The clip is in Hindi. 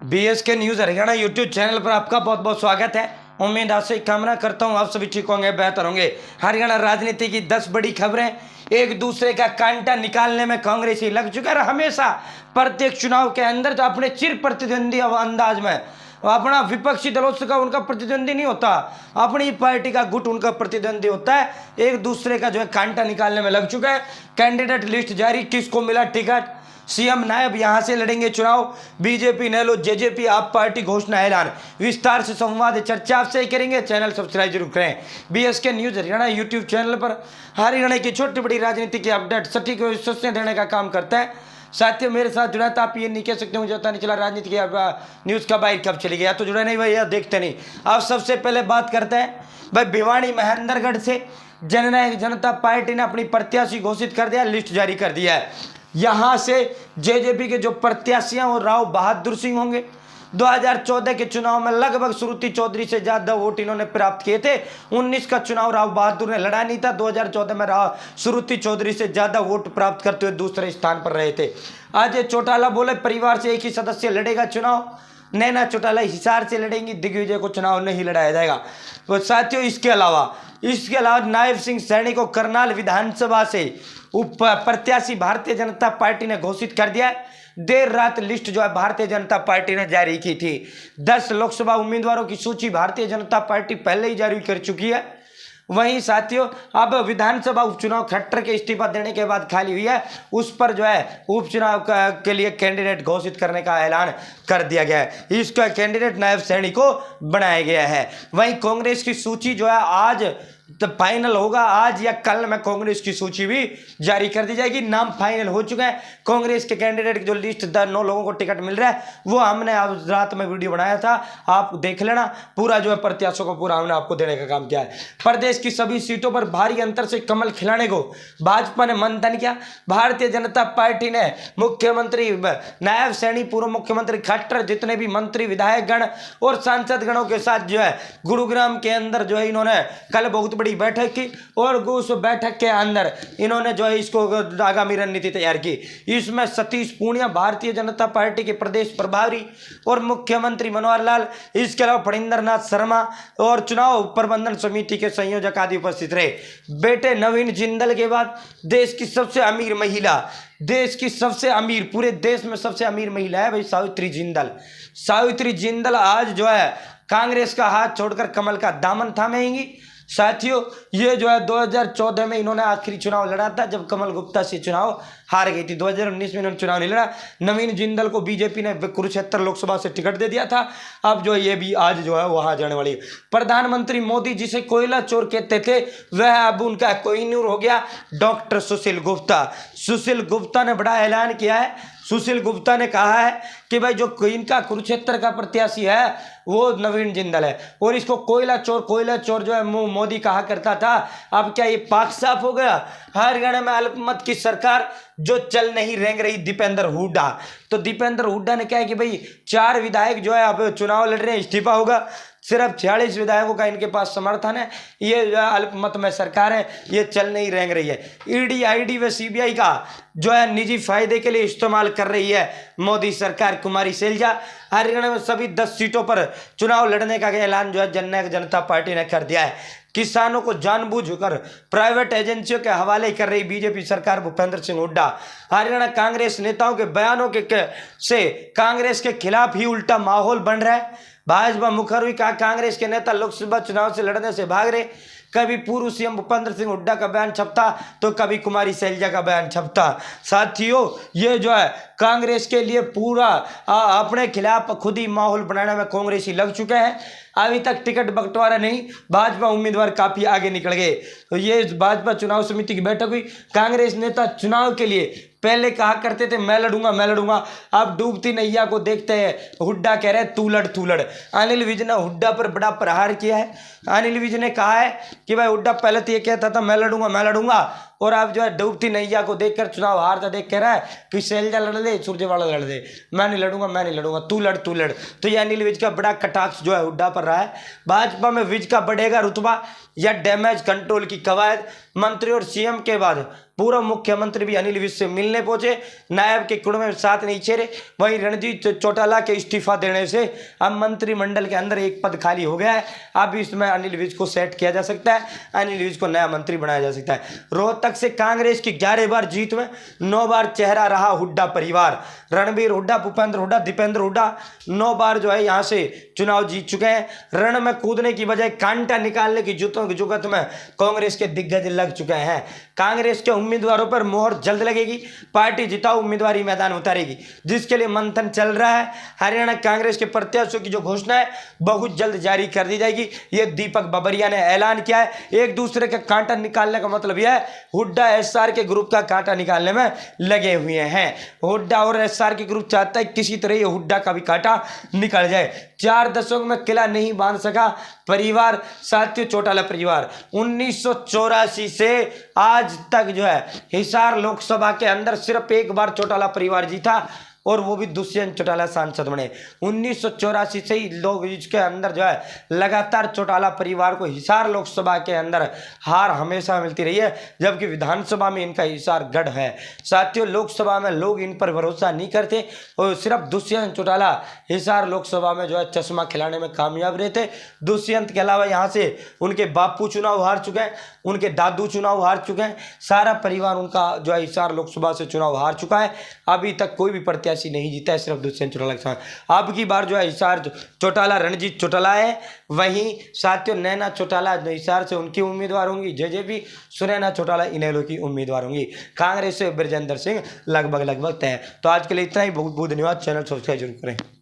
BSK news Haryana YouTube channel पर आपका बहुत बहुत स्वागत है। उम्मीद आशा कामना करता हूँ आप सभी ठीक होंगे, बेहतर होंगे। हरियाणा राजनीति की 10 बड़ी खबरें। एक दूसरे का कांटा निकालने में कांग्रेस ही लग चुका है। हमेशा प्रत्येक चुनाव के अंदर जो अपने चिर प्रतिद्वंदी अंदाज में अपना विपक्षी दलों का उनका प्रतिद्वंदी नहीं होता, अपनी पार्टी का गुट उनका प्रतिद्वंदी होता है। एक दूसरे का जो है कांटा निकालने में लग चुका है। कैंडिडेट लिस्ट जारी, किसको मिला टिकट, सीएम नायब यहां से लड़ेंगे चुनाव, बीजेपी नेलो जेजेपी आप पार्टी घोषणा ऐलान। विस्तार से संवाद चर्चा आपसे ही करेंगे। चैनल सब्सक्राइब जरूर करें। BSK news Haryana YouTube channel पर हरियाणा की छोटी बड़ी राजनीति की अपडेट सटीक और विश्वसनीय देने का काम करता है। साथियों मेरे साथ जुड़ा था, आप ये नहीं कह सकते मुझे पता नहीं चला राजनीति की न्यूज़ कब आई कब चली गया, तो जुड़ा नहीं भाई, या देखते नहीं। अब सबसे पहले बात करते हैं भाई भिवानी महेंद्रगढ़ से जननायक जनता पार्टी ने अपनी प्रत्याशी घोषित कर दिया, लिस्ट जारी कर दिया है। यहां से जेजेपी के जो प्रत्याशी हैं वो राव बहादुर सिंह होंगे। 2014 के चुनाव में लगभग श्रुति चौधरी से ज्यादा वोट इन्होंने प्राप्त किए थे। 19 का चुनाव राव बहादुर ने लड़ा नहीं था। 2014 में श्रुति चौधरी से ज्यादा वोट प्राप्त करते हुए दूसरे स्थान पर रहे थे। अजय चौटाला बोले परिवार से एक ही सदस्य लड़ेगा चुनाव। नैना चौटाला हिसार से लड़ेंगी, दिग्विजय को चुनाव नहीं लड़ाया जाएगा। तो साथियों इसके अलावा नायब सिंह सैनी को करनाल विधानसभा से प्रत्याशी भारतीय जनता पार्टी ने घोषित कर दिया है। देर रात लिस्ट जो है भारतीय जनता पार्टी ने जारी की थी। 10 लोकसभा उम्मीदवारों की सूची भारतीय जनता पार्टी पहले ही जारी कर चुकी है। वहीं साथियों अब विधानसभा उपचुनाव खट्टर के इस्तीफा देने के बाद खाली हुई है, उस पर जो है उपचुनाव के लिए कैंडिडेट घोषित करने का ऐलान कर दिया गया है। इसका कैंडिडेट नायब सैनी को बनाया गया है। वहीं कांग्रेस की सूची जो है आज तो फाइनल होगा, आज या कल में कांग्रेस की सूची भी जारी कर दी जाएगी। नाम फाइनल हो चुका है। कांग्रेस के कैंडिडेट की जो लिस्ट 9 लोगों को टिकट मिल रहा है वो हमने आज रात में वीडियो बनाया था, आप देख लेना। पूरा जो है प्रत्याशियों को पूरा हमने आपको देने का काम किया है। प्रदेश की सभी सीटों पर भारी अंतर से कमल खिलाने को भाजपा ने मंथन किया। भारतीय जनता पार्टी ने मुख्यमंत्री नायब सैनी, पूर्व मुख्यमंत्री खट्टर, जितने भी मंत्री विधायक गण और सांसद गणों के साथ जो है गुरुग्राम के अंदर जो है इन्होंने कल बहुत बड़ी बैठक की और उस बैठक के अंदर इन्होंने जो है इसको आगामी रणनीति तैयार की। इसमें सतीश पूनिया भारतीय जनता पार्टी के प्रदेश प्रभारी और मुख्यमंत्री मनोहर लाल, इसके अलावा फणींद्र नाथ शर्मा और चुनाव प्रबंधन समिति के संयोजक आदि उपस्थित रहे। बेटे नवीन जिंदल के बाद देश की सबसे अमीर महिला, देश की सबसे अमीर, पूरे देश में सबसे अमीर महिला है भाई सावित्री जिंदल। सावित्री जिंदल आज जो है कांग्रेस का हाथ छोड़कर कमल का दामन थामेंगी। साथियों ये जो है 2014 में इन्होंने आखिरी चुनाव लड़ा था जब कमल गुप्ता से चुनाव हार गई थी। 2019 में इन्होंने चुनाव नहीं लड़ा। नवीन जिंदल को बीजेपी ने कुरुक्षेत्र लोकसभा से टिकट दे दिया था। अब जो ये भी आज जो है वहां जाने वाली है। प्रधानमंत्री मोदी जिसे कोयला चोर कहते थे वह अब उनका कोहिनूर हो गया। डॉक्टर सुशील गुप्ता ने बड़ा ऐलान किया है। सुशील गुप्ता ने कहा है कि भाई जो इनका कुरुक्षेत्र का प्रत्याशी है वो नवीन जिंदल है और इसको कोयला चोर जो है मोदी कहा करता था। अब क्या ये पाक साफ हो गया? हरियाणा में अल्पमत की सरकार जो चल नहीं रेंग रही दीपेंद्र हुड्डा, तो दीपेंद्र हुड्डा ने क्या है कि भाई 4 विधायक जो है अब चुनाव लड़ रहे हैं, इस्तीफा होगा। सिर्फ 46 विधायकों का इनके पास समर्थन है। ये जो है अल्पमत में सरकार है, ये चल नहीं रेंग रही है। ईडी आईडी व सीबीआई का जो है निजी फायदे के लिए इस्तेमाल कर रही है मोदी सरकार। कुमारी शैलजा, हरियाणा में सभी 10 सीटों पर चुनाव लड़ने का ऐलान जो है जननायक जनता पार्टी ने कर दिया है। किसानों को जानबूझकर प्राइवेट एजेंसियों के हवाले कर रही बीजेपी सरकार भूपेंद्र सिंह हुड्डा। हरियाणा कांग्रेस नेताओं के बयानों से कांग्रेस के खिलाफ ही उल्टा माहौल बन रहा है। भाजपा मुखर का कांग्रेस के नेता लोकसभा चुनाव से लड़ने से भाग रहे। कभी पूर्व सीएम भूपेंद्र सिंह हुड्डा का बयान छपता तो कभी कुमारी शैलजा का बयान छपता। साथियों ये जो है कांग्रेस के लिए पूरा अपने खिलाफ खुद ही माहौल बनाने में कांग्रेसी लग चुके हैं। अभी तक टिकट बंटवारा नहीं, भाजपा उम्मीदवार काफी आगे निकल गए। तो ये भाजपा चुनाव समिति की बैठक हुई। कांग्रेस नेता चुनाव के लिए पहले कहा करते थे मैं लड़ूंगा, अब डूबती नैया को देखते हैं हुड्डा कह रहे तू लड़। अनिल विज ने हुड्डा पर बड़ा प्रहार किया है। अनिल विज ने कहा है कि भाई हुड्डा पहले तो ये कहता था मैं लड़ूंगा और अब जो है डूबती नैया को देखकर चुनाव हारता देख कह रहा है कि शैलजा लड़ दे, सुरजेवाला लड़ दे, मैं नहीं लड़ूंगा, तू लड़। तो ये अनिल विज का बड़ा कटाक्ष जो है हुड्डा पर रहा है। भाजपा में विज का बढ़ेगा रुतबा या डैमेज कंट्रोल की कवायद। मंत्री और सीएम के बाद पूर्व मुख्यमंत्री भी अनिल विज से मिलने पहुंचे, नायब के कुड़ में साथ नहीं चेहरे। वहीं रणजीत चौटाला के इस्तीफा देने से अब मंत्रिमंडल के अंदर एक पद खाली हो गया है। अब इसमें अनिल विज को सेट किया जा सकता है, अनिल विज को नया मंत्री बनाया जा सकता है। रोहतक से कांग्रेस की 11 बार जीत में 9 बार चेहरा रहा हुड्डा परिवार। रणबीर हुड्डा, भूपेंद्र हुड्डा, दीपेंद्र हुड्डा 9 बार जो है यहाँ से चुनाव जीत चुके हैं। रण में कूदने की बजाय कांटा निकालने की जुगत में कांग्रेस के दिग्गज लग चुके हैं। कांग्रेस के उम्मीदवारों पर मोहर जल्द लगेगी, पार्टी जिताऊ उम्मीदवारी मैदान उतारेगी, जिसके लिए मंथन चल रहा है। हरियाणा कांग्रेस के प्रत्याशियों की जो घोषणा है बहुत जल्द जारी कर दी जाएगी, ये दीपक बाबरिया ने ऐलान किया है। एक दूसरे का कांटा निकालने का मतलब यह है हुड्डा एसआर के ग्रुप का कांटा निकालने में लगे हुए हैं। हुड्डा और एसआर के ग्रुप चाहता है किसी तरह ये हुड्डा का भी कांटा निकल जाए। 4 दशकों में किला नहीं बांध सका परिवार, साथियों चौटाला परिवार 1984 से आज तक जो है हिसार लोकसभा के अंदर सिर्फ एक बार चौटाला परिवार जीता, और वो भी दुष्यंत चौटाला सांसद बने। 1984 से ही लोग इसके अंदर जो है लगातार चौटाला परिवार को हिसार लोकसभा के अंदर हार हमेशा मिलती रही है, जबकि विधानसभा में इनका हिसार गढ़ है। साथियों लोकसभा में लोग इन पर भरोसा नहीं करते, और सिर्फ दुष्यंत चौटाला हिसार लोकसभा में जो है चश्मा खिलाने में कामयाब रहे थे। दुष्यंत के अलावा यहाँ से उनके बापू चुनाव हार चुके हैं, उनके दादू चुनाव हार चुके हैं, सारा परिवार उनका जो है हिसार लोकसभा से चुनाव हार चुका है। अभी तक कोई भी प्रत्याशी नहीं जीता है, सिर्फ दुष्यंत चौटाला के साथ। अब की बार जो है हिसार चौटाला रणजीत चौटाला है। वहीं साथियों नैना चौटाला हिसार से उनकी उम्मीदवार होंगी, जेजेपी सुनैना चौटाला इनेलो की उम्मीदवार होंगी। कांग्रेस से ब्रजेंद्र सिंह लगभग तय है। तो आज के लिए इतना ही, बहुत बहुत धन्यवाद। चैनल सब्सक्राइब जरूर करें।